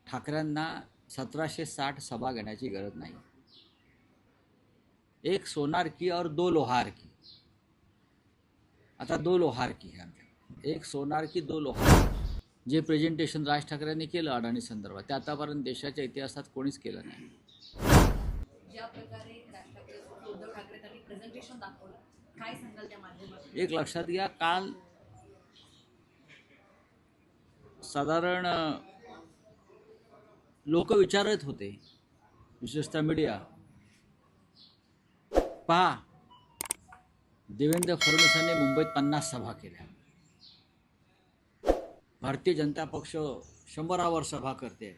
ठाकरेंना 1760 सभा घेण्याची गरज नाही. एक सोनार की और दो लोहार की. आता दो लोहार की है आमच्या. एक सोनार की दो लोहार. जे प्रेझेंटेशन राज ठाकरेंनी केलं अडाणी संदर्भात ते आतापर्यंत देशाच्या इतिहासात कोणीच केलं नाही. ज्या प्रकारे राज ठाकरे उद्धव ठाकरे त्यांनी प्रेझेंटेशन दाखवलं, काय सांगाल त्या माध्यमातून? एक लक्षात घ्या, काल साधारण लोक विचारत होते, विशेषतः मीडिया, पहा देवेंद्र फडणवीसांनी मुंबईत 50 सभा केल्या, भारतीय जनता पक्ष 100वर सभा करते,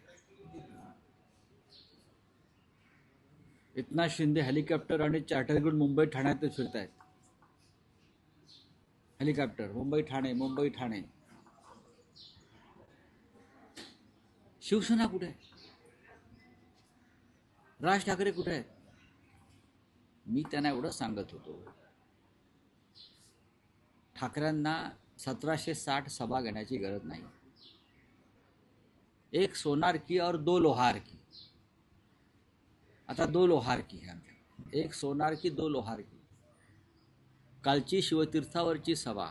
एकनाथ शिंदे हेलिकॉप्टर आणि चार्टर घेऊन मुंबई ठाण्यात फिरत आहेत. हेलिकॉप्टर मुंबई ठाणे. शिवसेना कुठे आहे? राज ठाकरे कुठे आहेत? मी त्यांना एवढं सांगत होतो, ठाकरेंना 1760 सभा घेण्याची गरज नाही. एक सोनार की और दो लोहार की. आता दो लोहार की है आमच्या. एक सोनार की दो लोहार की. कालची शिवतीर्थावरची सभा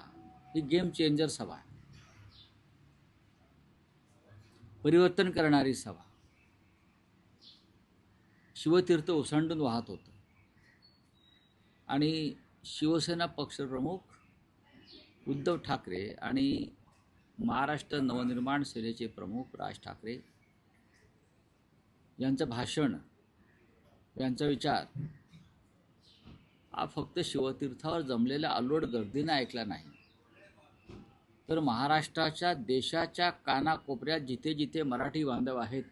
ही गेम चेंजर सभा आहे, परिवर्तन करणारी सभा. शिवतीर्थ ओसंडून वाहत होतं आणि शिवसेना पक्षप्रमुख उद्धव ठाकरे आणि महाराष्ट्र नवनिर्माण सेनेचे प्रमुख राज ठाकरे यांचं भाषण, यांचा विचार हा फक्त शिवतीर्थावर जमलेल्या अलोट गर्दीने ऐकला नाही, तर महाराष्ट्राच्या, देशाच्या कानाकोपऱ्यात जिथे जिथे मराठी बांधव आहेत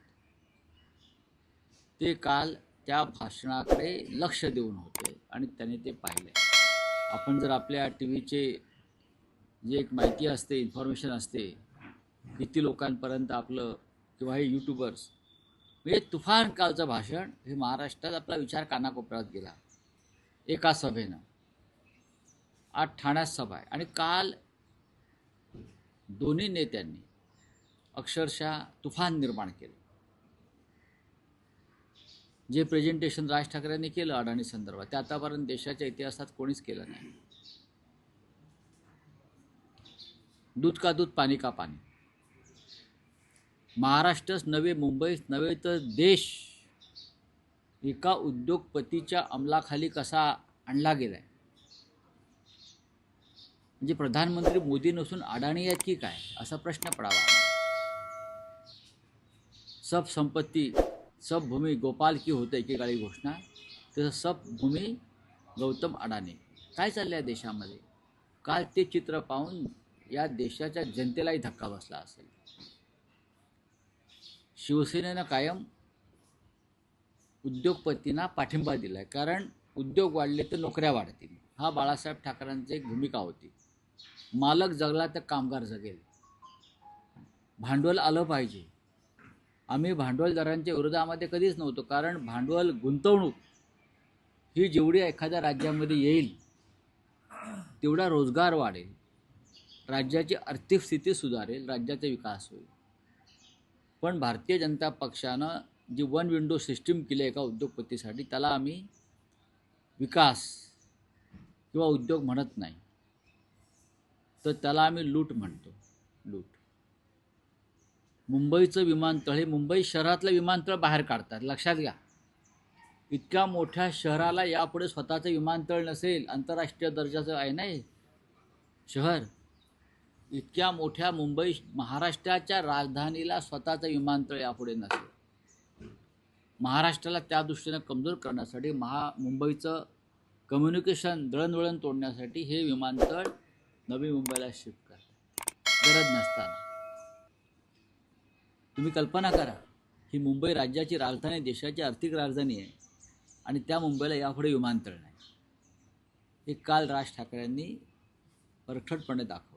ते काल त्या भाषणाकडे लक्ष देऊन होते आणि त्यांनी ते पाहिले. आपण जर आपल्या टीव्हीचे जे एक माहिती असते, इन्फॉर्मेशन असते, किती लोकांपर्यंत आपलं किंवा हे यूट्यूबर्स, म्हणजे तुफान कालचं भाषण हे महाराष्ट्रात आपला विचार कानाकोपऱ्यात गेला एका सभेनं. आज ठाण्यात सभा आहे आणि काल दोन्ही नेत्यांनी अक्षरशः तुफान निर्माण केलं. जे प्रेझेंटेशन राज ठाकरेंनी केलं अडाणी संदर्भात ते आतापर्यंत देशाच्या इतिहासात कोणीच केलं नाही. दूध का दूध, पाणी का पाणी. महाराष्ट्रच नव्हे, मुंबईच नव्हे, तर देश एका उद्योगपतीच्या अंमलाखाली कसा आणला गेलाय. म्हणजे प्रधानमंत्री मोदी नसून अडाणी आहेत की काय, असा प्रश्न पडावा. सब संपत्ती सब भूमी गोपाल की होते एकेकाळी घोषणा, तसं सब भूमी गौतम अडाणी. काय चाललंय देशामध्ये? काल ते चित्र पाहून या देशाच्या जनतेलाही धक्का बसला असेल. शिवसेनेनं कायम उद्योगपतींना पाठिंबा दिलाय, कारण उद्योग वाढले तर नोकऱ्या वाढतील, हा बाळासाहेब ठाकरेंची एक भूमिका होती. मालक जगला तर कामगार जगेल, भांडवल आलं पाहिजे. आम्ही भांडवलदारांच्या विरोधामध्ये कधीच नव्हतो, कारण भांडवल, गुंतवणूक ही जेवढी एखाद्या राज्यामध्ये येईल तेवढा रोजगार वाढेल, राज्याची आर्थिक स्थिती सुधारेल, राज्याचा विकास होईल. पण भारतीय जनता पक्षानं जी वन विंडो सिस्टीम केली एका उद्योगपतीसाठी, त्याला आम्ही विकास किंवा उद्योग म्हणत नाही, तर त्याला आम्ही लूट म्हणतो. लूट. मुंबईचं विमानतळ हे मुंबई शहरातलं विमानतळ बाहेर काढतात, लक्षात घ्या. इतक्या मोठ्या शहराला यापुढे स्वतःचं विमानतळ नसेल, आंतरराष्ट्रीय दर्जाचं आहे नाही शहर, इतक्या मोठ्या मुंबई, महाराष्ट्राच्या राजधानीला स्वतःचं विमानतळ यापुढे नसेल. महाराष्ट्राला त्या दृष्टीनं कमजोर करण्यासाठी, मुंबईचं कम्युनिकेशन, दळणवळण तोडण्यासाठी हे विमानतळ नवी मुंबईला शिफ्ट करतात गरज नसताना. तुम्ही कल्पना करा, ही मुंबई राज्याची राजधानी, देशाची आर्थिक राजधानी आहे आणि त्या मुंबईला यापुढे विमानतळ नाही. हे काल राज ठाकरेंनी परखडपणे दाखवलं.